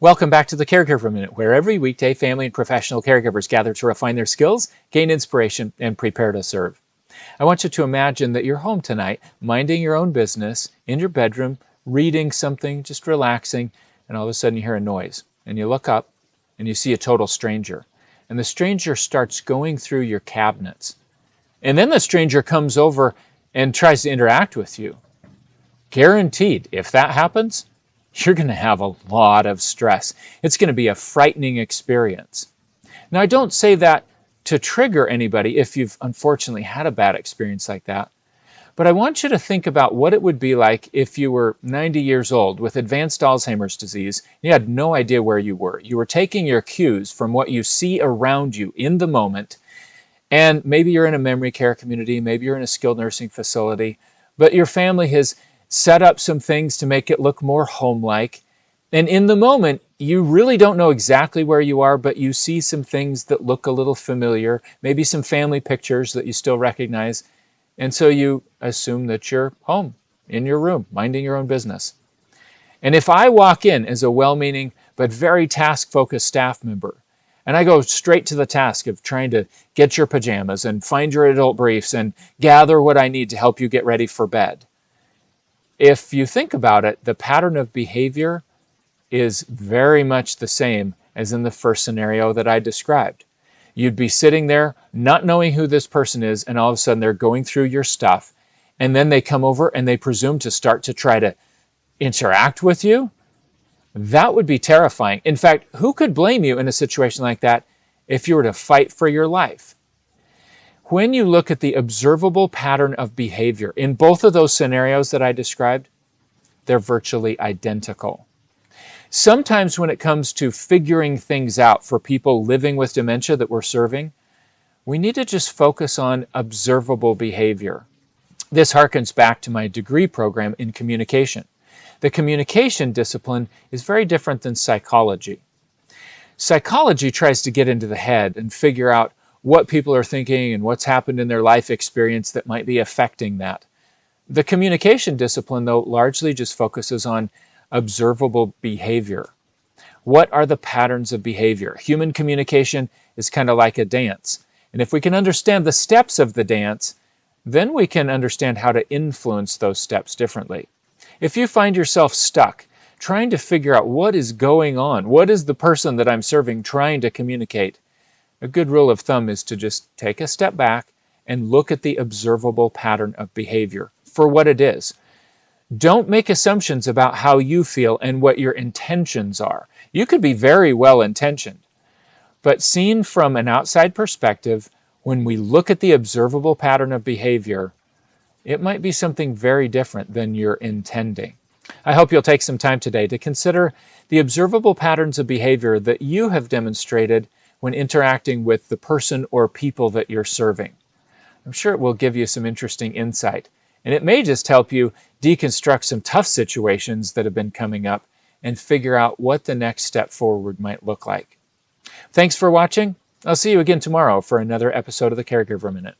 Welcome back to the Caregiver Minute, where every weekday family and professional caregivers gather to refine their skills, gain inspiration, and prepare to serve. I want you to imagine that you're home tonight, minding your own business, in your bedroom, reading something, just relaxing, and all of a sudden you hear a noise. And you look up and you see a total stranger. And the stranger starts going through your cabinets. And then the stranger comes over and tries to interact with you. Guaranteed, if that happens, you're going to have a lot of stress. It's going to be a frightening experience. Now, I don't say that to trigger anybody if you've unfortunately had a bad experience like that, but I want you to think about what it would be like if you were 90 years old with advanced Alzheimer's disease. You had no idea where you were. You were taking your cues from what you see around you in the moment, and maybe you're in a memory care community, maybe you're in a skilled nursing facility, but your family has set up some things to make it look more home-like. And in the moment, you really don't know exactly where you are, but you see some things that look a little familiar, maybe some family pictures that you still recognize. And so you assume that you're home, in your room, minding your own business. And if I walk in as a well-meaning but very task-focused staff member, and I go straight to the task of trying to get your pajamas and find your adult briefs and gather what I need to help you get ready for bed, if you think about it, the pattern of behavior is very much the same as in the first scenario that I described. You'd be sitting there not knowing who this person is, and all of a sudden they're going through your stuff, and then they come over and they presume to start to try to interact with you. That would be terrifying. In fact, who could blame you in a situation like that if you were to fight for your life? When you look at the observable pattern of behavior in both of those scenarios that I described, they're virtually identical. Sometimes when it comes to figuring things out for people living with dementia that we're serving, we need to just focus on observable behavior. This harkens back to my degree program in communication. The communication discipline is very different than psychology. Psychology tries to get into the head and figure out what people are thinking and what's happened in their life experience that might be affecting that. The communication discipline, though, largely just focuses on observable behavior. What are the patterns of behavior? Human communication is kind of like a dance. And if we can understand the steps of the dance, then we can understand how to influence those steps differently. If you find yourself stuck trying to figure out what is going on, what is the person that I'm serving trying to communicate, a good rule of thumb is to just take a step back and look at the observable pattern of behavior for what it is. Don't make assumptions about how you feel and what your intentions are. You could be very well intentioned, but seen from an outside perspective, when we look at the observable pattern of behavior, it might be something very different than you're intending. I hope you'll take some time today to consider the observable patterns of behavior that you have demonstrated when interacting with the person or people that you're serving. I'm sure it will give you some interesting insight, and it may just help you deconstruct some tough situations that have been coming up and figure out what the next step forward might look like. Thanks for watching. I'll see you again tomorrow for another episode of the Caregiver Minute.